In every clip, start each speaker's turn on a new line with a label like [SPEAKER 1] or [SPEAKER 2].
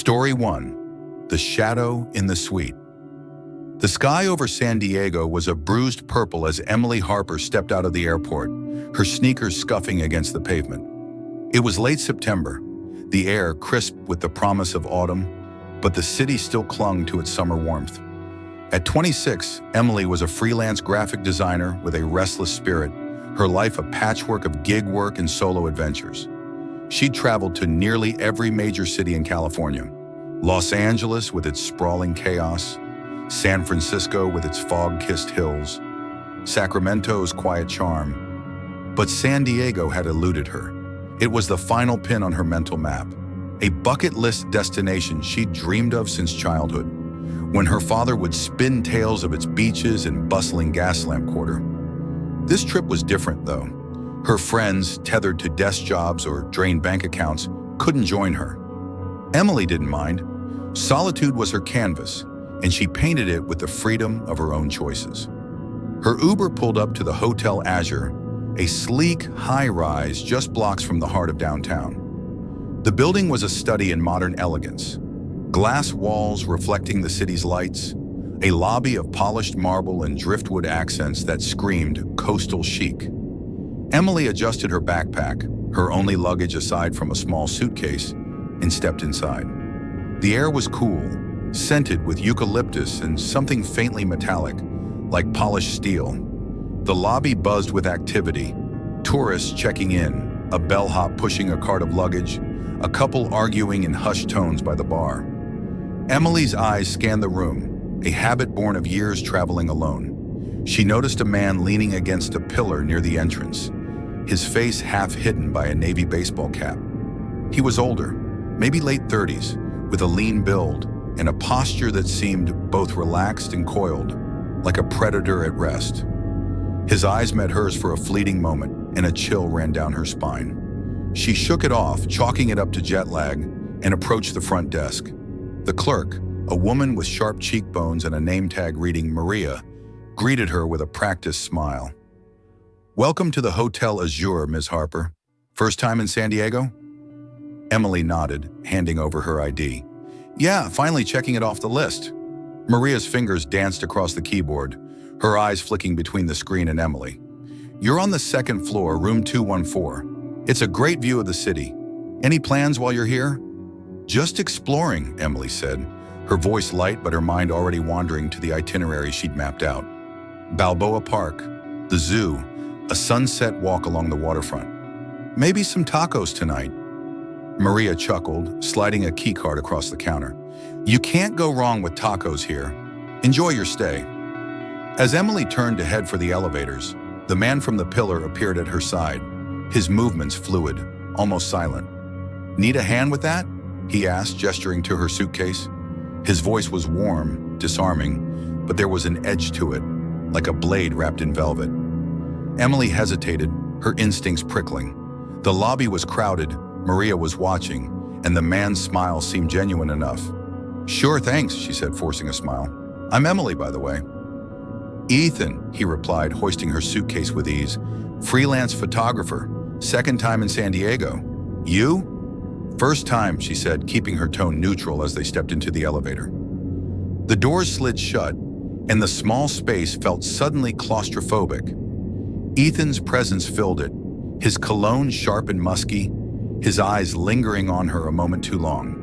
[SPEAKER 1] Story 1. The Shadow in the Suite. The sky over San Diego was a bruised purple as Emily Harper stepped out of the airport, her sneakers scuffing against the pavement. It was late September, the air crisp with the promise of autumn, but the city still clung to its summer warmth. At 26, Emily was a freelance graphic designer with a restless spirit, her life a patchwork of gig work and solo adventures. She'd traveled to nearly every major city in California: Los Angeles with its sprawling chaos, San Francisco with its fog-kissed hills, Sacramento's quiet charm. But San Diego had eluded her. It was the final pin on her mental map, a bucket list destination she'd dreamed of since childhood, when her father would spin tales of its beaches and bustling gas lamp quarter. This trip was different, though. Her friends, tethered to desk jobs or drained bank accounts, couldn't join her. Emily didn't mind. Solitude was her canvas, and she painted it with the freedom of her own choices. Her Uber pulled up to the Hotel Azure, a sleek, high-rise just blocks from the heart of downtown. The building was a study in modern elegance. Glass walls reflecting the city's lights, a lobby of polished marble and driftwood accents that screamed coastal chic. Emily adjusted her backpack, her only luggage aside from a small suitcase, and stepped inside. The air was cool, scented with eucalyptus and something faintly metallic, like polished steel. The lobby buzzed with activity, tourists checking in, a bellhop pushing a cart of luggage, a couple arguing in hushed tones by the bar. Emily's eyes scanned the room, a habit born of years traveling alone. She noticed a man leaning against a pillar near the entrance, his face half hidden by a navy baseball cap. He was older, maybe late 30s, with a lean build and a posture that seemed both relaxed and coiled, like a predator at rest. His eyes met hers for a fleeting moment, and a chill ran down her spine. She shook it off, chalking it up to jet lag, and approached the front desk. The clerk, a woman with sharp cheekbones and a name tag reading Maria, greeted her with a practiced smile. "Welcome to the Hotel Azure, Ms. Harper. First time in San Diego?" Emily nodded, handing over her ID. "Yeah, finally checking it off the list." Maria's fingers danced across the keyboard, her eyes flicking between the screen and Emily. "You're on the second floor, room 214. It's a great view of the city. Any plans while you're here?" "Just exploring," Emily said, her voice light but her mind already wandering to the itinerary she'd mapped out. Balboa Park, the zoo, a sunset walk along the waterfront. "Maybe some tacos tonight." Maria chuckled, sliding a key card across the counter. "You can't go wrong with tacos here. Enjoy your stay." As Emily turned to head for the elevators, the man from the pillar appeared at her side, his movements fluid, almost silent. "Need a hand with that?" he asked, gesturing to her suitcase. His voice was warm, disarming, but there was an edge to it, like a blade wrapped in velvet. Emily hesitated, her instincts prickling. The lobby was crowded, Maria was watching, and the man's smile seemed genuine enough. "Sure, thanks," she said, forcing a smile. "I'm Emily, by the way." "Ethan," he replied, hoisting her suitcase with ease. "Freelance photographer, second time in San Diego. You?" "First time," she said, keeping her tone neutral as they stepped into the elevator. The doors slid shut, and the small space felt suddenly claustrophobic. Ethan's presence filled it, his cologne sharp and musky, his eyes lingering on her a moment too long.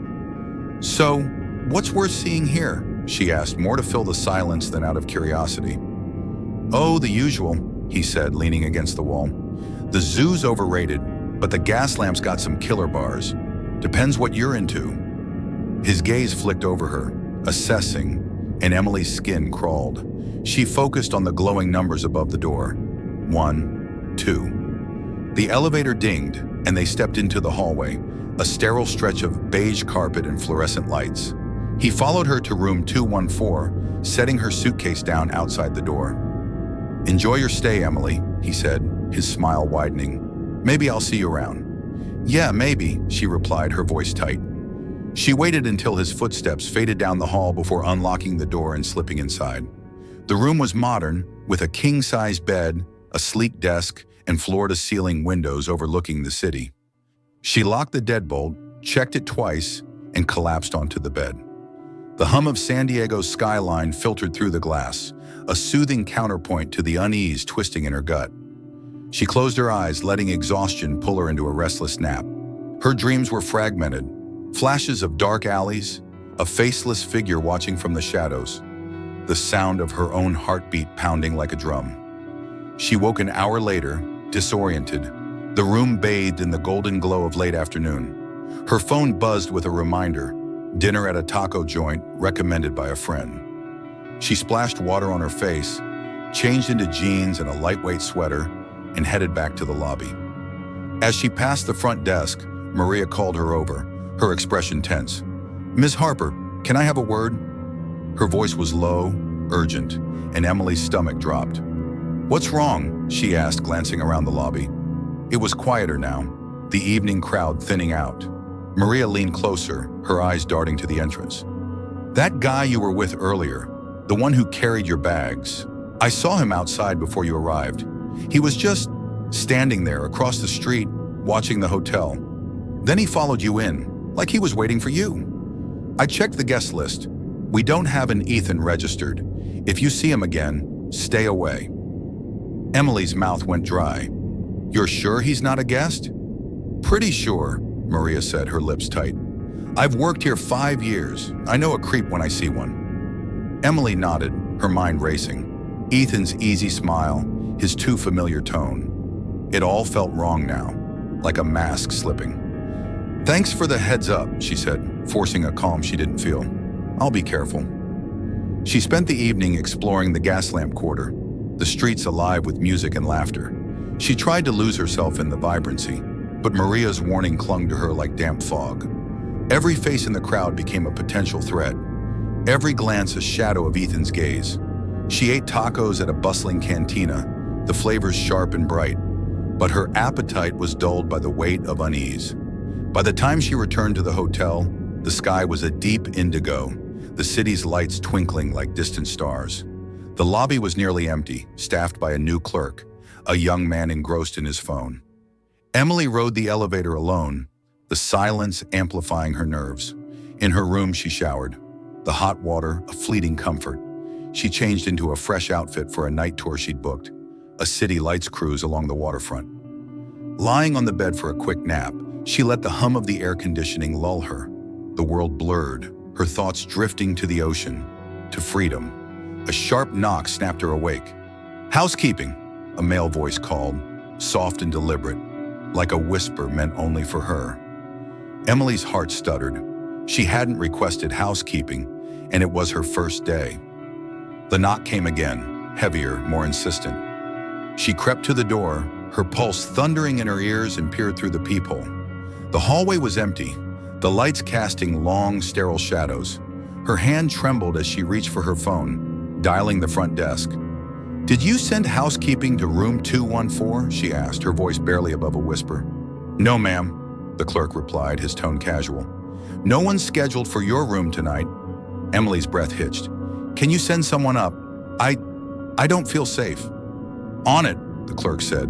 [SPEAKER 1] "So, what's worth seeing here?" she asked, more to fill the silence than out of curiosity. "Oh, the usual," he said, leaning against the wall. "The zoo's overrated, but the gas lamp's got some killer bars. Depends what you're into." His gaze flicked over her, assessing, and Emily's skin crawled. She focused on the glowing numbers above the door. 1, 2. The elevator dinged, and they stepped into the hallway, a sterile stretch of beige carpet and fluorescent lights. He followed her to room 214, setting her suitcase down outside the door. "Enjoy your stay, Emily," he said, his smile widening. "Maybe I'll see you around." "Yeah, maybe," she replied, her voice tight. She waited until his footsteps faded down the hall before unlocking the door and slipping inside. The room was modern, with a king-size bed, a sleek desk, and floor-to-ceiling windows overlooking the city. She locked the deadbolt, checked it twice, and collapsed onto the bed. The hum of San Diego's skyline filtered through the glass, a soothing counterpoint to the unease twisting in her gut. She closed her eyes, letting exhaustion pull her into a restless nap. Her dreams were fragmented, flashes of dark alleys, a faceless figure watching from the shadows, the sound of her own heartbeat pounding like a drum. She woke an hour later, disoriented, the room bathed in the golden glow of late afternoon. Her phone buzzed with a reminder, dinner at a taco joint recommended by a friend. She splashed water on her face, changed into jeans and a lightweight sweater, and headed back to the lobby. As she passed the front desk, Maria called her over, her expression tense. "Ms. Harper, can I have a word?" Her voice was low, urgent, and Emily's stomach dropped. "What's wrong?" she asked, glancing around the lobby. It was quieter now, the evening crowd thinning out. Maria leaned closer, her eyes darting to the entrance. "That guy you were with earlier, the one who carried your bags, I saw him outside before you arrived. He was just standing there across the street, watching the hotel. Then he followed you in, like he was waiting for you. I checked the guest list. We don't have an Ethan registered. If you see him again, stay away." Emily's mouth went dry. "You're sure he's not a guest?" "Pretty sure," Maria said, her lips tight. "I've worked here 5 years. I know a creep when I see one." Emily nodded, her mind racing. Ethan's easy smile, his too familiar tone. It all felt wrong now, like a mask slipping. "Thanks for the heads up," she said, forcing a calm she didn't feel. "I'll be careful." She spent the evening exploring the Gaslamp Quarter, the streets alive with music and laughter. She tried to lose herself in the vibrancy, but Maria's warning clung to her like damp fog. Every face in the crowd became a potential threat, every glance a shadow of Ethan's gaze. She ate tacos at a bustling cantina, the flavors sharp and bright, but her appetite was dulled by the weight of unease. By the time she returned to the hotel, the sky was a deep indigo, the city's lights twinkling like distant stars. The lobby was nearly empty, staffed by a new clerk, a young man engrossed in his phone. Emily rode the elevator alone, the silence amplifying her nerves. In her room, she showered, the hot water a fleeting comfort. She changed into a fresh outfit for a night tour she'd booked, a city lights cruise along the waterfront. Lying on the bed for a quick nap, she let the hum of the air conditioning lull her. The world blurred, her thoughts drifting to the ocean, to freedom. A sharp knock snapped her awake. "Housekeeping," a male voice called, soft and deliberate, like a whisper meant only for her. Emily's heart stuttered. She hadn't requested housekeeping, and it was her first day. The knock came again, heavier, more insistent. She crept to the door, her pulse thundering in her ears, and peered through the peephole. The hallway was empty, the lights casting long, sterile shadows. Her hand trembled as she reached for her phone, dialing the front desk. "Did you send housekeeping to room 214? She asked, her voice barely above a whisper. "No, ma'am," the clerk replied, his tone casual. "No one's scheduled for your room tonight." Emily's breath hitched. "Can you send someone up? I don't feel safe." "On it," the clerk said,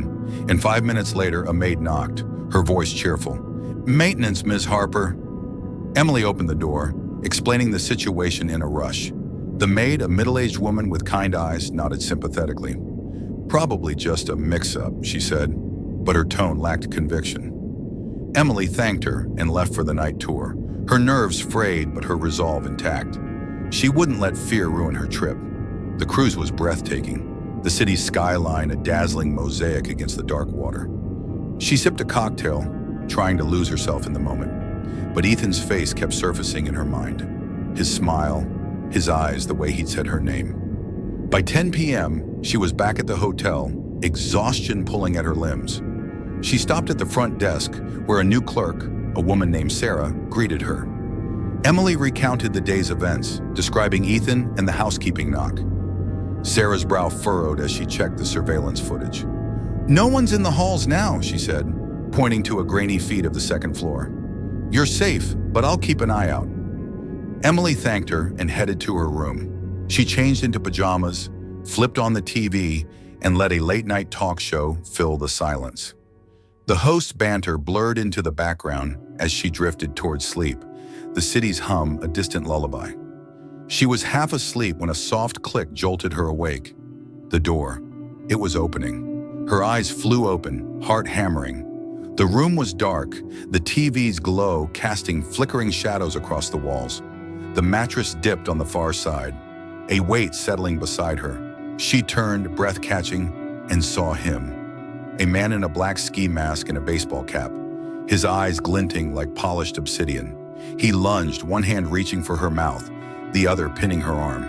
[SPEAKER 1] and 5 minutes later a maid knocked, her voice cheerful. "Maintenance, Ms. Harper." Emily opened the door, explaining the situation in a rush. The maid, a middle-aged woman with kind eyes, nodded sympathetically. "Probably just a mix-up," she said, but her tone lacked conviction. Emily thanked her and left for the night tour, her nerves frayed but her resolve intact. She wouldn't let fear ruin her trip. The cruise was breathtaking, the city's skyline a dazzling mosaic against the dark water. She sipped a cocktail, trying to lose herself in the moment, but Ethan's face kept surfacing in her mind. His smile, his eyes, the way he'd said her name. By 10 p.m., she was back at the hotel, exhaustion pulling at her limbs. She stopped at the front desk, where a new clerk, a woman named Sarah, greeted her. Emily recounted the day's events, describing Ethan and the housekeeping knock. Sarah's brow furrowed as she checked the surveillance footage. "No one's in the halls now," she said, pointing to a grainy feed of the second floor. "You're safe, but I'll keep an eye out." Emily thanked her and headed to her room. She changed into pajamas, flipped on the TV, and let a late-night talk show fill the silence. The host's banter blurred into the background as she drifted towards sleep, the city's hum a distant lullaby. She was half asleep when a soft click jolted her awake. The door. It was opening. Her eyes flew open, heart hammering. The room was dark, the TV's glow casting flickering shadows across the walls. The mattress dipped on the far side, a weight settling beside her. She turned, breath catching, and saw him. A man in a black ski mask and a baseball cap, his eyes glinting like polished obsidian. He lunged, one hand reaching for her mouth, the other pinning her arm.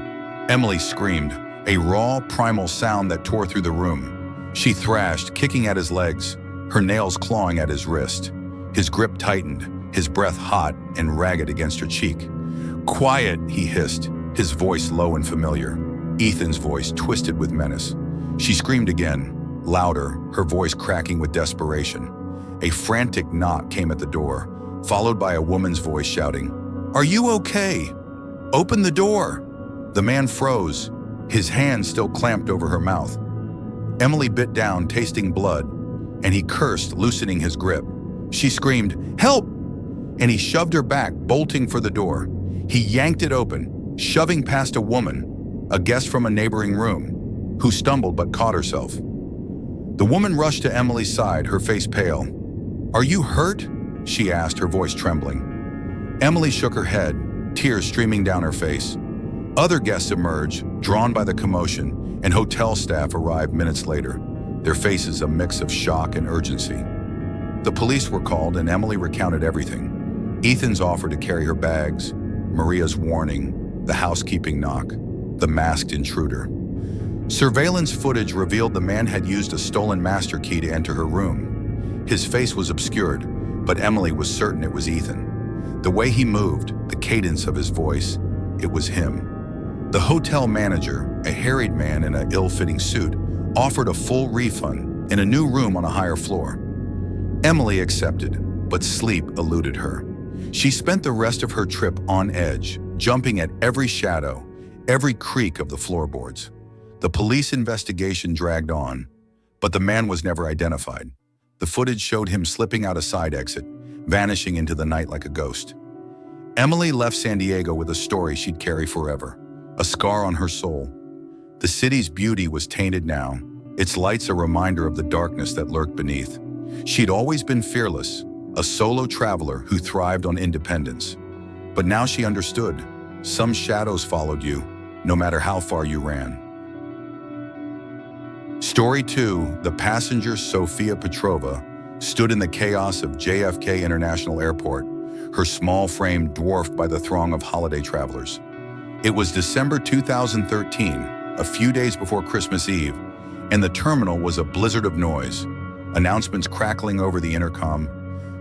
[SPEAKER 1] Emily screamed, a raw, primal sound that tore through the room. She thrashed, kicking at his legs, her nails clawing at his wrist. His grip tightened, his breath hot and ragged against her cheek. "Quiet," he hissed, his voice low and familiar. Ethan's voice twisted with menace. She screamed again, louder, her voice cracking with desperation. A frantic knock came at the door, followed by a woman's voice shouting, "Are you okay? Open the door!" The man froze, his hand still clamped over her mouth. Emily bit down, tasting blood, and he cursed, loosening his grip. She screamed, "Help!" and he shoved her back, bolting for the door. He yanked it open, shoving past a woman, a guest from a neighboring room, who stumbled but caught herself. The woman rushed to Emily's side, her face pale. "Are you hurt?" she asked, her voice trembling. Emily shook her head, tears streaming down her face. Other guests emerged, drawn by the commotion, and hotel staff arrived minutes later, their faces a mix of shock and urgency. The police were called and Emily recounted everything. Ethan's offer to carry her bags, Maria's warning, the housekeeping knock, the masked intruder. Surveillance footage revealed the man had used a stolen master key to enter her room. His face was obscured, but Emily was certain it was Ethan. The way he moved, the cadence of his voice, it was him. The hotel manager, a harried man in an ill-fitting suit, offered a full refund in a new room on a higher floor. Emily accepted, but sleep eluded her. She spent the rest of her trip on edge, jumping at every shadow, every creak of the floorboards. The police investigation dragged on, but the man was never identified. The footage showed him slipping out a side exit, vanishing into the night like a ghost. Emily left San Diego with a story she'd carry forever, a scar on her soul. The city's beauty was tainted now, its lights a reminder of the darkness that lurked beneath. She'd always been fearless, a solo traveler who thrived on independence. But now she understood, some shadows followed you, no matter how far you ran. Story 2, the passenger Sofia Petrova stood in the chaos of JFK International Airport, her small frame dwarfed by the throng of holiday travelers. It was December 2013, a few days before Christmas Eve, and the terminal was a blizzard of noise, announcements crackling over the intercom,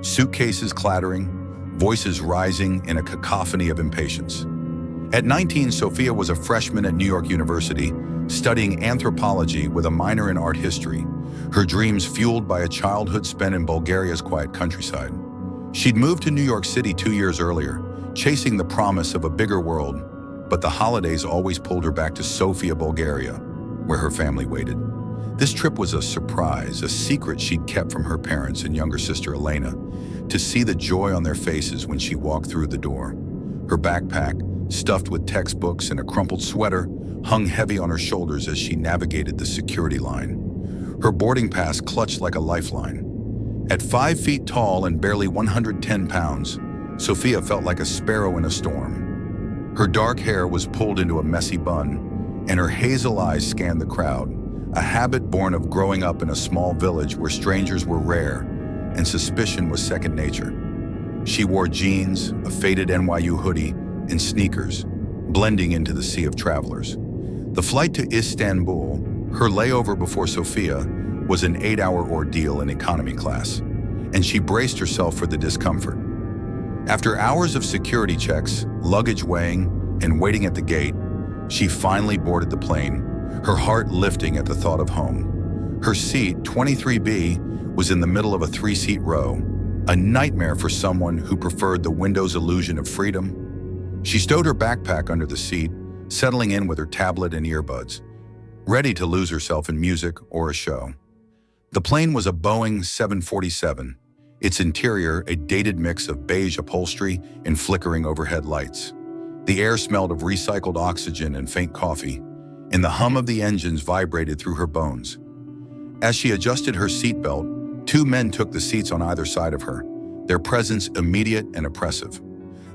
[SPEAKER 1] suitcases clattering, voices rising in a cacophony of impatience. At 19, Sofia was a freshman at New York University, studying anthropology with a minor in art history, her dreams fueled by a childhood spent in Bulgaria's quiet countryside. She'd moved to New York City 2 years earlier, chasing the promise of a bigger world, but the holidays always pulled her back to Sofia, Bulgaria, where her family waited. This trip was a surprise, a secret she'd kept from her parents and younger sister Elena, to see the joy on their faces when she walked through the door. Her backpack, stuffed with textbooks and a crumpled sweater, hung heavy on her shoulders as she navigated the security line. Her boarding pass clutched like a lifeline. At 5 feet tall and barely 110 pounds, Sofia felt like a sparrow in a storm. Her dark hair was pulled into a messy bun, and her hazel eyes scanned the crowd, a habit born of growing up in a small village where strangers were rare and suspicion was second nature. She wore jeans, a faded NYU hoodie, and sneakers, blending into the sea of travelers. The flight to Istanbul, her layover before Sofia, was an 8-hour ordeal in economy class, and she braced herself for the discomfort. After hours of security checks, luggage weighing, and waiting at the gate, she finally boarded the plane, her heart lifting at the thought of home. Her seat, 23B, was in the middle of a 3-seat row, a nightmare for someone who preferred the window's illusion of freedom. She stowed her backpack under the seat, settling in with her tablet and earbuds, ready to lose herself in music or a show. The plane was a Boeing 747, its interior a dated mix of beige upholstery and flickering overhead lights. The air smelled of recycled oxygen and faint coffee, and the hum of the engines vibrated through her bones. As she adjusted her seatbelt, two men took the seats on either side of her, their presence immediate and oppressive.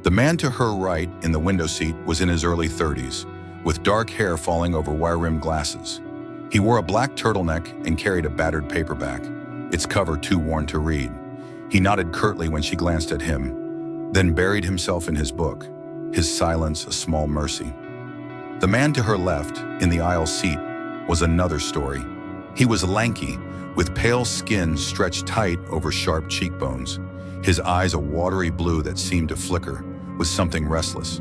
[SPEAKER 1] The man to her right in the window seat was in his early 30s, with dark hair falling over wire-rimmed glasses. He wore a black turtleneck and carried a battered paperback, its cover too worn to read. He nodded curtly when she glanced at him, then buried himself in his book, his silence a small mercy. The man to her left, in the aisle seat, was another story. He was lanky, with pale skin stretched tight over sharp cheekbones, his eyes a watery blue that seemed to flicker with something restless.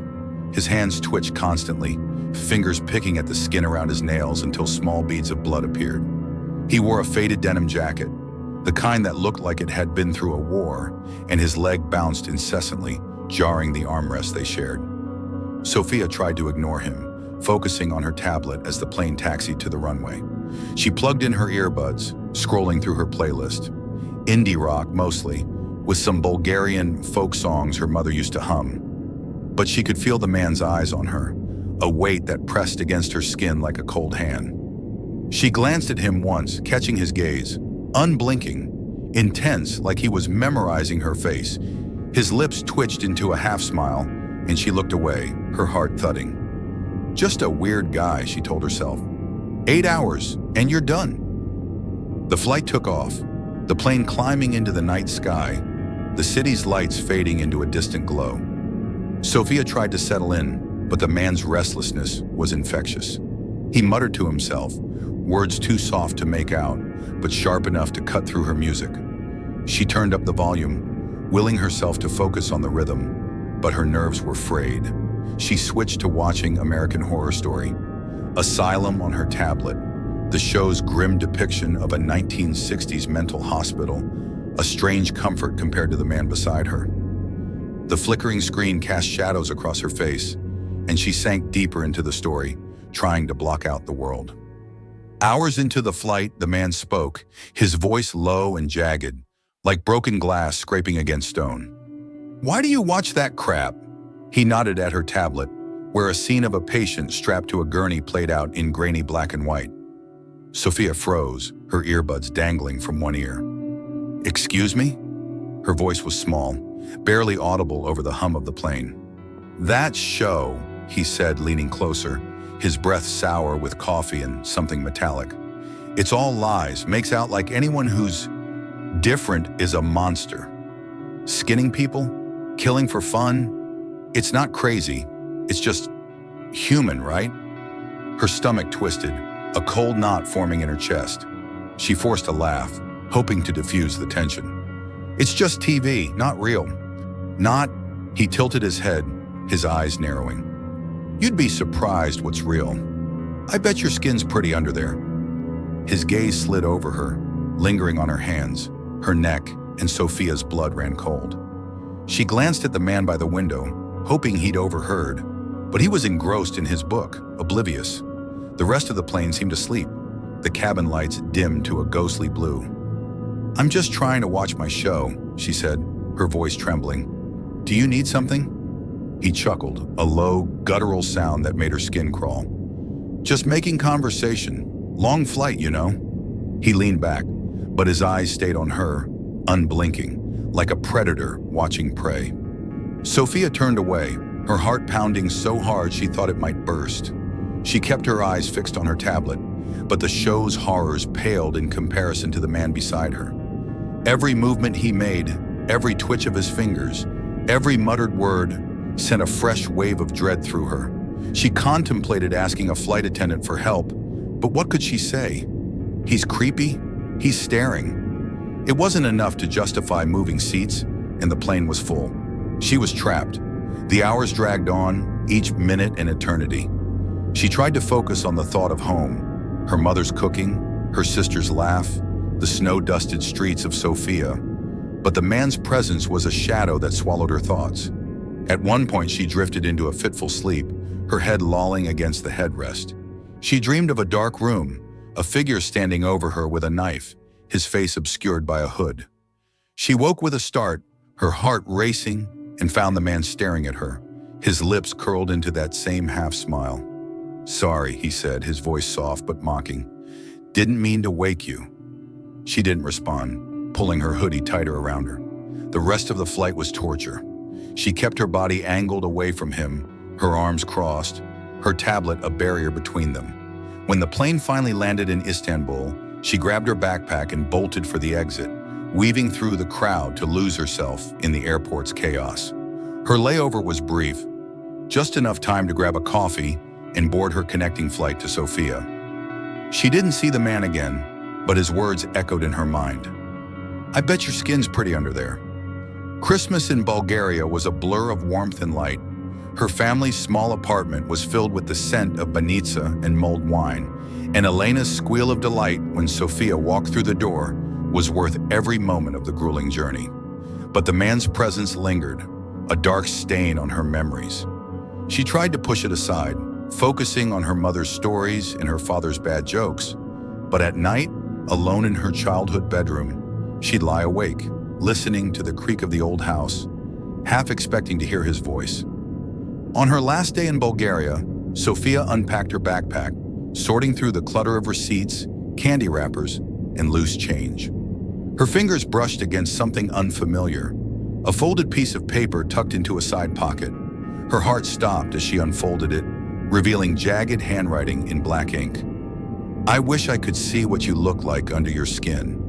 [SPEAKER 1] His hands twitched constantly, fingers picking at the skin around his nails until small beads of blood appeared. He wore a faded denim jacket, the kind that looked like it had been through a war, and his leg bounced incessantly, jarring the armrest they shared. Sophia tried to ignore him, focusing on her tablet as the plane taxied to the runway. She plugged in her earbuds, scrolling through her playlist. Indie rock, mostly, with some Bulgarian folk songs her mother used to hum. But she could feel the man's eyes on her, a weight that pressed against her skin like a cold hand. She glanced at him once, catching his gaze, unblinking, intense like he was memorizing her face. His lips twitched into a half smile, and she looked away, her heart thudding. Just a weird guy, she told herself. 8 hours, and you're done. The flight took off, the plane climbing into the night sky, the city's lights fading into a distant glow. Sophia tried to settle in, but the man's restlessness was infectious. He muttered to himself, words too soft to make out, but sharp enough to cut through her music. She turned up the volume, willing herself to focus on the rhythm, but her nerves were frayed. She switched to watching American Horror Story, Asylum on her tablet, the show's grim depiction of a 1960s mental hospital, a strange comfort compared to the man beside her. The flickering screen cast shadows across her face, and she sank deeper into the story, trying to block out the world. Hours into the flight, the man spoke, his voice low and jagged, like broken glass scraping against stone. "Why do you watch that crap?" He nodded at her tablet, where a scene of a patient strapped to a gurney played out in grainy black and white. Sophia froze, her earbuds dangling from one ear. "Excuse me?" Her voice was small, barely audible over the hum of the plane. "That show," he said, leaning closer, his breath sour with coffee and something metallic. "It's all lies, makes out like anyone who's different is a monster. Skinning people? Killing for fun? It's not crazy, it's just human, right?" Her stomach twisted, a cold knot forming in her chest. She forced a laugh, hoping to diffuse the tension. "It's just TV, not real." "Not?" He tilted his head, his eyes narrowing. "You'd be surprised what's real. I bet your skin's pretty under there." His gaze slid over her, lingering on her hands, her neck, and Sophia's blood ran cold. She glanced at the man by the window, hoping he'd overheard, but he was engrossed in his book, oblivious. The rest of the plane seemed asleep, the cabin lights dimmed to a ghostly blue. "I'm just trying to watch my show," she said, her voice trembling. "Do you need something?" He chuckled, a low, guttural sound that made her skin crawl. "Just making conversation. Long flight, you know." He leaned back, but his eyes stayed on her, unblinking, like a predator watching prey. Sophia turned away, her heart pounding so hard she thought it might burst. She kept her eyes fixed on her tablet, but the show's horrors paled in comparison to the man beside her. Every movement he made, every twitch of his fingers, every muttered word sent a fresh wave of dread through her. She contemplated asking a flight attendant for help, but what could she say? He's creepy, he's staring. It wasn't enough to justify moving seats, and the plane was full. She was trapped. The hours dragged on, each minute an eternity. She tried to focus on the thought of home, her mother's cooking, her sister's laugh, the snow-dusted streets of Sofia. But the man's presence was a shadow that swallowed her thoughts. At one point, she drifted into a fitful sleep, her head lolling against the headrest. She dreamed of a dark room, a figure standing over her with a knife, his face obscured by a hood. She woke with a start, her heart racing, and found the man staring at her, his lips curled into that same half-smile. "Sorry," he said, his voice soft but mocking. "Didn't mean to wake you." She didn't respond, pulling her hoodie tighter around her. The rest of the flight was torture. She kept her body angled away from him, her arms crossed, her tablet a barrier between them. When the plane finally landed in Istanbul, she grabbed her backpack and bolted for the exit, weaving through the crowd to lose herself in the airport's chaos. Her layover was brief, just enough time to grab a coffee and board her connecting flight to Sofia. She didn't see the man again, but his words echoed in her mind. "I bet your skin's pretty under there." Christmas in Bulgaria was a blur of warmth and light. Her family's small apartment was filled with the scent of banitsa and mulled wine, and Elena's squeal of delight when Sofia walked through the door was worth every moment of the grueling journey. But the man's presence lingered, a dark stain on her memories. She tried to push it aside, focusing on her mother's stories and her father's bad jokes. But at night, alone in her childhood bedroom, she'd lie awake, listening to the creak of the old house, half expecting to hear his voice. On her last day in Bulgaria, Sofia unpacked her backpack, sorting through the clutter of receipts, candy wrappers, and loose change. Her fingers brushed against something unfamiliar, a folded piece of paper tucked into a side pocket. Her heart stopped as she unfolded it, revealing jagged handwriting in black ink. "I wish I could see what you look like under your skin."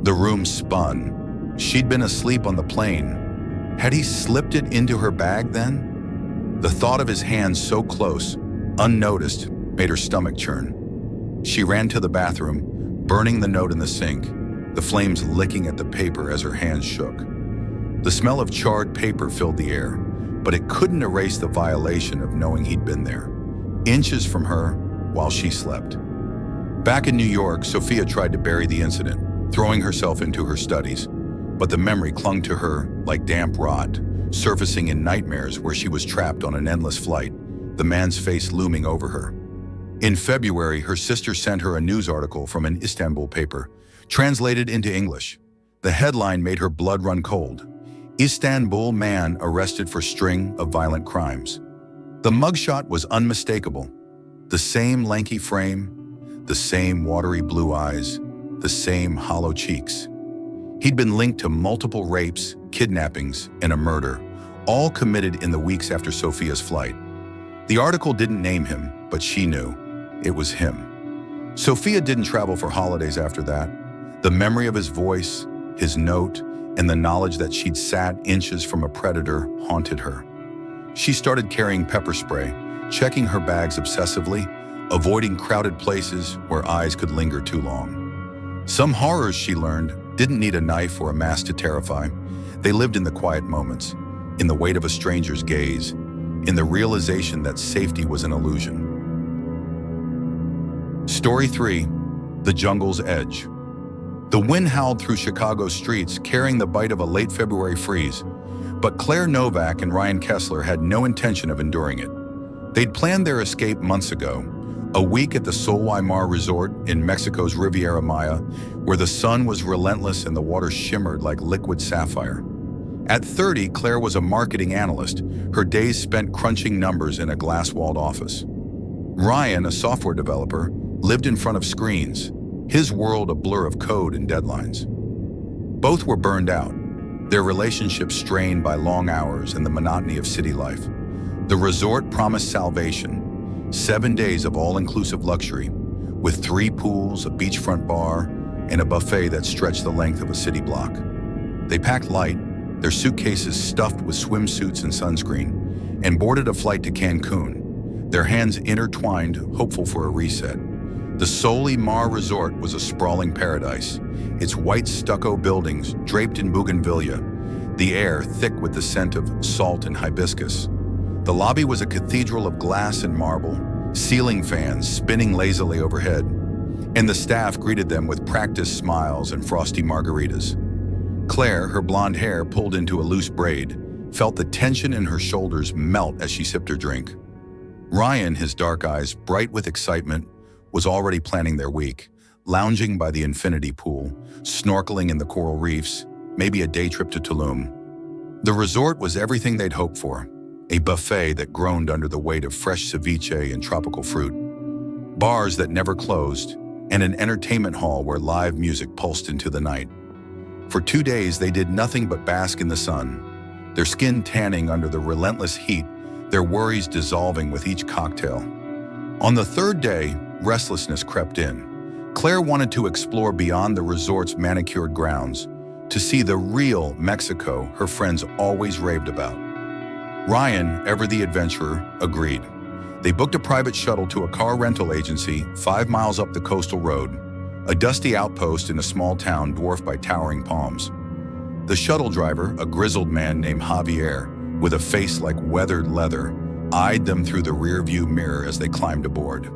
[SPEAKER 1] The room spun. She'd been asleep on the plane. Had he slipped it into her bag then? The thought of his hands so close, unnoticed, made her stomach churn. She ran to the bathroom, burning the note in the sink, the flames licking at the paper as her hands shook. The smell of charred paper filled the air, but it couldn't erase the violation of knowing he'd been there, inches from her while she slept. Back in New York, Sofia tried to bury the incident, throwing herself into her studies, but the memory clung to her like damp rot, surfacing in nightmares where she was trapped on an endless flight, the man's face looming over her. In February, her sister sent her a news article from an Istanbul paper, translated into English. The headline made her blood run cold. "Istanbul man arrested for string of violent crimes." The mugshot was unmistakable. The same lanky frame, the same watery blue eyes, the same hollow cheeks. He'd been linked to multiple rapes, kidnappings, and a murder, all committed in the weeks after Sofia's flight. The article didn't name him, but she knew. It was him. Sofia didn't travel for holidays after that. The memory of his voice, his note, and the knowledge that she'd sat inches from a predator haunted her. She started carrying pepper spray, checking her bags obsessively, avoiding crowded places where eyes could linger too long. Some horrors, she learned, didn't need a knife or a mask to terrify. They lived in the quiet moments, in the weight of a stranger's gaze, in the realization that safety was an illusion. Story 3. The Jungle's Edge. The wind howled through Chicago's streets, carrying the bite of a late February freeze, but Claire Novak and Ryan Kessler had no intention of enduring it. They'd planned their escape months ago, a week at the Solwaymar Resort in Mexico's Riviera Maya, where the sun was relentless and the water shimmered like liquid sapphire. At 30, Claire was a marketing analyst, her days spent crunching numbers in a glass-walled office. Ryan, a software developer, lived in front of screens, his world a blur of code and deadlines. Both were burned out, their relationship strained by long hours and the monotony of city life. The resort promised salvation, 7 days of all-inclusive luxury, with 3 pools, a beachfront bar, and a buffet that stretched the length of a city block. They packed light, their suitcases stuffed with swimsuits and sunscreen, and boarded a flight to Cancun, their hands intertwined, hopeful for a reset. The Solwaymar Resort was a sprawling paradise, its white stucco buildings draped in bougainvillea, the air thick with the scent of salt and hibiscus. The lobby was a cathedral of glass and marble, ceiling fans spinning lazily overhead, and the staff greeted them with practiced smiles and frosty margaritas. Claire, her blonde hair pulled into a loose braid, felt the tension in her shoulders melt as she sipped her drink. Ryan, his dark eyes bright with excitement, was already planning their week, lounging by the infinity pool, snorkeling in the coral reefs, maybe a day trip to Tulum. The resort was everything they'd hoped for. A buffet that groaned under the weight of fresh ceviche and tropical fruit, bars that never closed, and an entertainment hall where live music pulsed into the night. For 2 days, they did nothing but bask in the sun, their skin tanning under the relentless heat, their worries dissolving with each cocktail. On the 3rd day, restlessness crept in. Claire wanted to explore beyond the resort's manicured grounds, to see the real Mexico her friends always raved about. Ryan, ever the adventurer, agreed. They booked a private shuttle to a car rental agency 5 miles up the coastal road, a dusty outpost in a small town dwarfed by towering palms. The shuttle driver, a grizzled man named Javier, with a face like weathered leather, eyed them through the rearview mirror as they climbed aboard.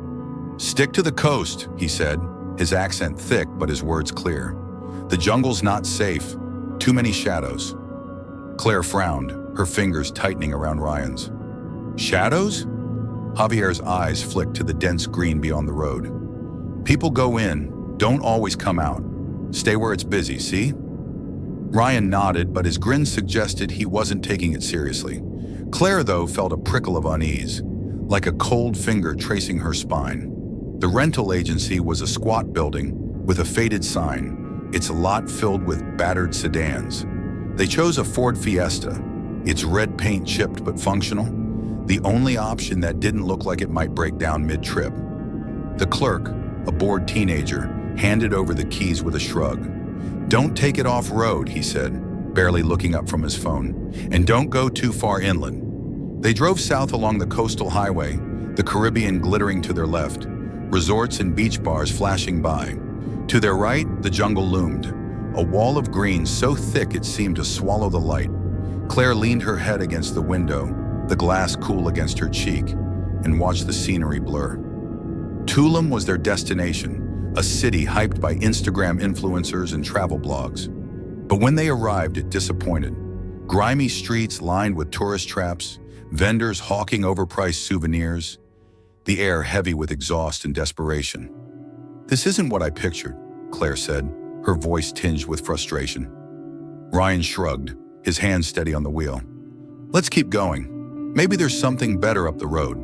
[SPEAKER 1] "Stick to the coast," he said, his accent thick but his words clear. "The jungle's not safe. Too many shadows." Claire frowned, her fingers tightening around Ryan's. "Shadows?" Javier's eyes flicked to the dense green beyond the road. "People go in, don't always come out. Stay where it's busy, see?" Ryan nodded, but his grin suggested he wasn't taking it seriously. Claire, though, felt a prickle of unease, like a cold finger tracing her spine. The rental agency was a squat building with a faded sign, its lot filled with battered sedans. They chose a Ford Fiesta, its red paint chipped but functional, the only option that didn't look like it might break down mid-trip. The clerk, a bored teenager, handed over the keys with a shrug. "Don't take it off-road," he said, barely looking up from his phone, "and don't go too far inland." They drove south along the coastal highway, the Caribbean glittering to their left, resorts and beach bars flashing by. To their right, the jungle loomed, a wall of green so thick it seemed to swallow the light. Claire leaned her head against the window, the glass cool against her cheek, and watched the scenery blur. Tulum was their destination, a city hyped by Instagram influencers and travel blogs. But when they arrived, it disappointed. Grimy streets lined with tourist traps, vendors hawking overpriced souvenirs, the air heavy with exhaust and desperation. "This isn't what I pictured," Claire said, her voice tinged with frustration. Ryan shrugged, his hands steady on the wheel. "Let's keep going. Maybe there's something better up the road."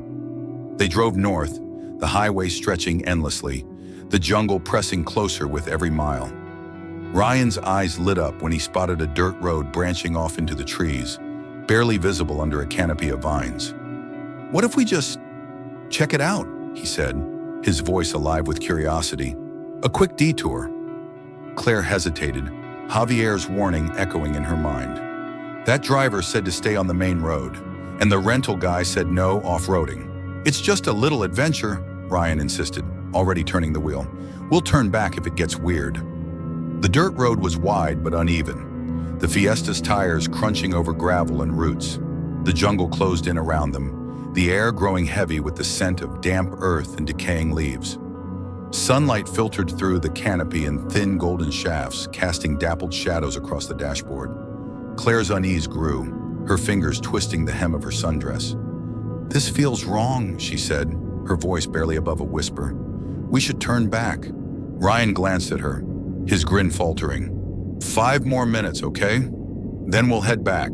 [SPEAKER 1] They drove north, the highway stretching endlessly, the jungle pressing closer with every mile. Ryan's eyes lit up when he spotted a dirt road branching off into the trees, barely visible under a canopy of vines. "What if we just check it out?" he said, his voice alive with curiosity. "A quick detour." Claire hesitated, Javier's warning echoing in her mind. That driver said to stay on the main road, and the rental guy said no off-roading. "It's just a little adventure," Ryan insisted, already turning the wheel. "We'll turn back if it gets weird." The dirt road was wide but uneven, the Fiesta's tires crunching over gravel and roots. The jungle closed in around them, the air growing heavy with the scent of damp earth and decaying leaves. Sunlight filtered through the canopy in thin golden shafts, casting dappled shadows across the dashboard. Claire's unease grew, her fingers twisting the hem of her sundress. "This feels wrong," she said, her voice barely above a whisper. "We should turn back." Ryan glanced at her, his grin faltering. "5 more minutes, okay? Then we'll head back."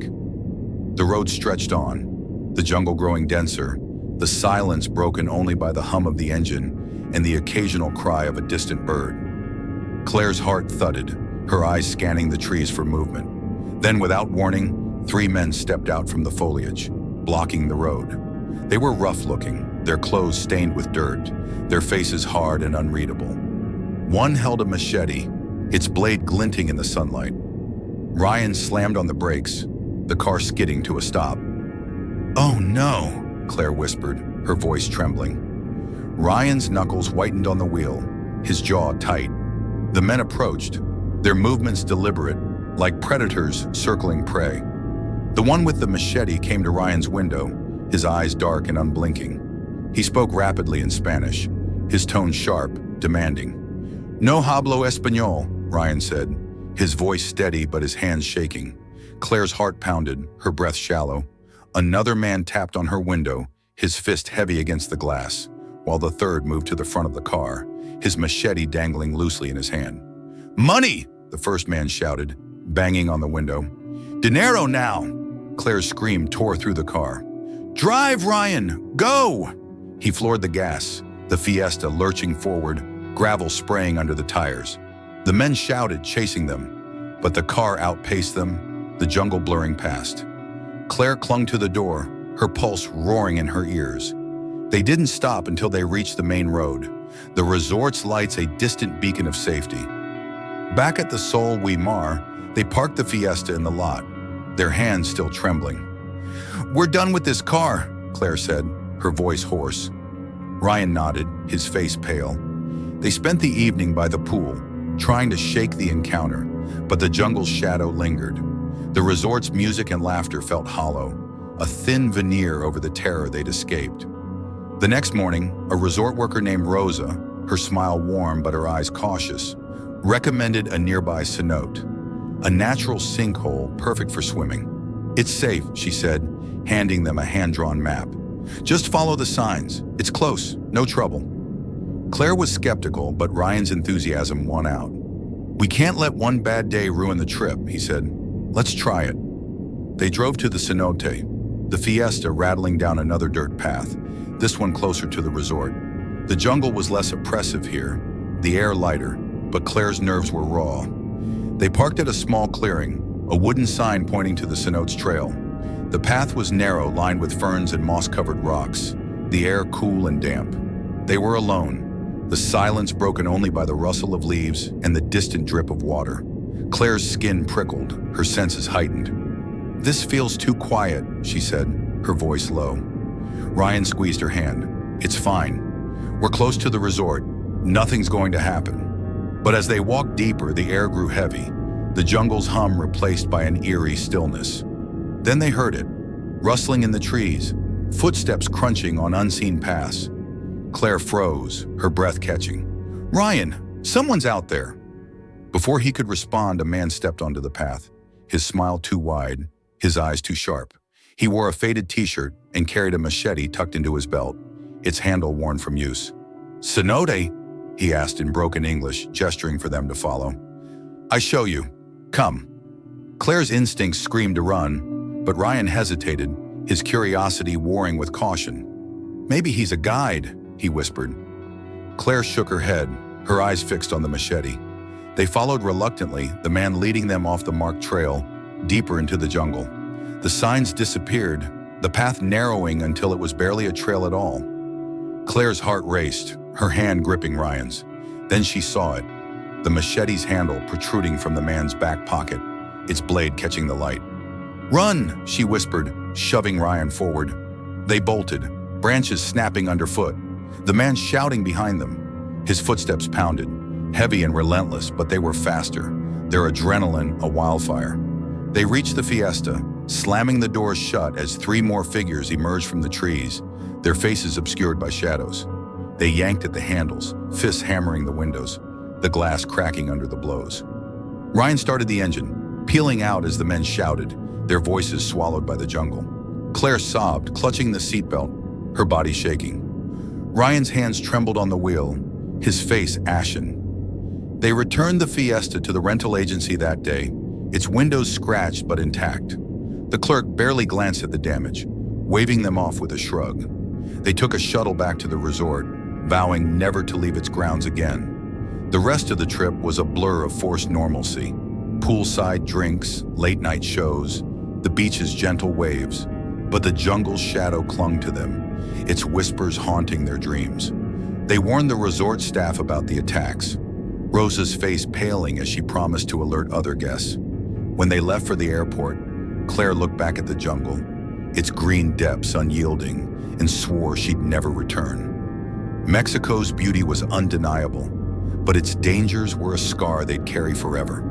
[SPEAKER 1] The road stretched on, the jungle growing denser, the silence broken only by the hum of the engine and the occasional cry of a distant bird. Claire's heart thudded, her eyes scanning the trees for movement. Then, without warning, 3 men stepped out from the foliage, blocking the road. They were rough-looking, their clothes stained with dirt, their faces hard and unreadable. One held a machete, its blade glinting in the sunlight. Ryan slammed on the brakes, the car skidding to a stop. "Oh no," Claire whispered, her voice trembling. Ryan's knuckles whitened on the wheel, his jaw tight. The men approached, their movements deliberate, like predators circling prey. The one with the machete came to Ryan's window, his eyes dark and unblinking. He spoke rapidly in Spanish, his tone sharp, demanding. "No hablo español," Ryan said, his voice steady but his hands shaking. Claire's heart pounded, her breath shallow. Another man tapped on her window, his fist heavy against the glass, while the third moved to the front of the car, his machete dangling loosely in his hand. "Money!" the first man shouted, banging on the window. "Dinero now!" Claire's scream tore through the car. "Drive, Ryan! Go!" He floored the gas, the Fiesta lurching forward, gravel spraying under the tires. The men shouted, chasing them, but the car outpaced them, the jungle blurring past. Claire clung to the door, her pulse roaring in her ears. They didn't stop until they reached the main road, the resort's lights a distant beacon of safety. Back at the Sol Mar, they parked the Fiesta in the lot, their hands still trembling. "We're done with this car," Claire said, her voice hoarse. Ryan nodded, his face pale. They spent the evening by the pool, trying to shake the encounter, but the jungle's shadow lingered. The resort's music and laughter felt hollow, a thin veneer over the terror they'd escaped. The next morning, a resort worker named Rosa, her smile warm but her eyes cautious, recommended a nearby cenote, a natural sinkhole perfect for swimming. "It's safe," she said, handing them a hand-drawn map. "Just follow the signs. It's close, no trouble." Claire was skeptical, but Ryan's enthusiasm won out. "We can't let one bad day ruin the trip," he said. "Let's try it." They drove to the cenote, the Fiesta rattling down another dirt path, this one closer to the resort. The jungle was less oppressive here, the air lighter, but Claire's nerves were raw. They parked at a small clearing, a wooden sign pointing to the cenote's trail. The path was narrow, lined with ferns and moss-covered rocks, the air cool and damp. They were alone, the silence broken only by the rustle of leaves and the distant drip of water. Claire's skin prickled, her senses heightened. "This feels too quiet," she said, her voice low. Ryan squeezed her hand. "It's fine. We're close to the resort. Nothing's going to happen." But as they walked deeper, the air grew heavy, the jungle's hum replaced by an eerie stillness. Then they heard it, rustling in the trees, footsteps crunching on unseen paths. Claire froze, her breath catching. "Ryan, someone's out there!" Before he could respond, a man stepped onto the path, his smile too wide, his eyes too sharp. He wore a faded t-shirt and carried a machete tucked into his belt, its handle worn from use. "Cenote?" he asked in broken English, gesturing for them to follow. "I show you. Come." Claire's instincts screamed to run, but Ryan hesitated, his curiosity warring with caution. "Maybe he's a guide," he whispered. Claire shook her head, her eyes fixed on the machete. They followed reluctantly, the man leading them off the marked trail, deeper into the jungle. The signs disappeared, the path narrowing until it was barely a trail at all. Claire's heart raced, her hand gripping Ryan's. Then she saw it, the machete's handle protruding from the man's back pocket, its blade catching the light. "Run!" she whispered, shoving Ryan forward. They bolted, branches snapping underfoot, the man shouting behind them. His footsteps pounded, heavy and relentless, but they were faster, their adrenaline a wildfire. They reached the Fiesta, slamming the doors shut as three more figures emerged from the trees, their faces obscured by shadows. They yanked at the handles, fists hammering the windows, the glass cracking under the blows. Ryan started the engine, peeling out as the men shouted, their voices swallowed by the jungle. Claire sobbed, clutching the seatbelt, her body shaking. Ryan's hands trembled on the wheel, his face ashen. They returned the Fiesta to the rental agency that day, its windows scratched but intact. The clerk barely glanced at the damage, waving them off with a shrug. They took a shuttle back to the resort, vowing never to leave its grounds again. The rest of the trip was a blur of forced normalcy. Poolside drinks, late-night shows, the beach's gentle waves, but the jungle's shadow clung to them, its whispers haunting their dreams. They warned the resort staff about the attacks, Rosa's face paling as she promised to alert other guests. When they left for the airport, Claire looked back at the jungle, its green depths unyielding, and swore she'd never return. Mexico's beauty was undeniable, but its dangers were a scar they'd carry forever.